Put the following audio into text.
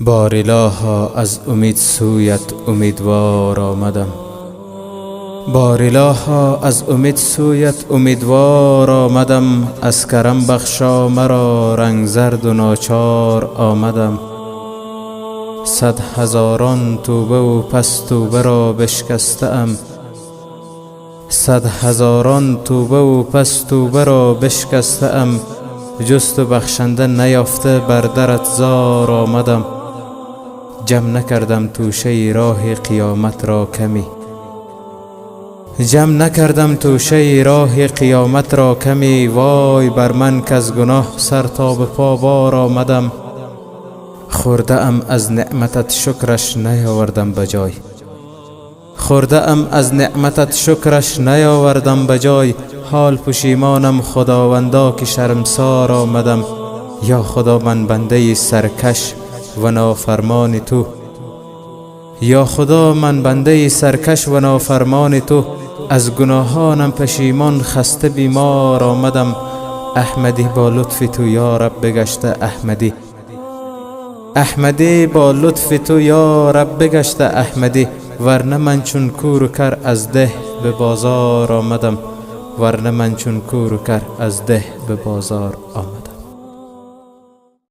بار الها از امید سویت امیدوار آمدم. بار الها از امید سویت امیدوار آمدم. از کرم بخشا مرا رنگ زرد و ناچار آمدم. 100 هزاران توبه و پس توبه را بشکسته ام. 100 هزاران توبه و پس توبه را بشکسته ام. جست و بخشنده نیافته بر درت زار آمدم. جمع نکردم توشه راه قیامت را کمی. جمع نکردم توشه راه قیامت را کمی. وای بر من که از گناه سر تا به پا بار آمدم. خورده ام از نعمتت شکرش نیاوردم بجای. خورده ام از نعمتت شکرش نیاوردم بجای. حال پشیمانم خداوندا که شرمسار آمدم. یا خدا من بنده سرکش و نافرمان تو. یا خدا من بنده سرکش و نافرمان تو. از گناهانم پشیمان خسته بیمار آمدم. احمدی با لطف تو یا رب بگشته احمدی. احمدی با لطف تو یا رب بگشته احمدی. ورنه من چون کور و کر از ده به بازار آمدم. ورنه من چون کور و کر از ده به بازار آمدم.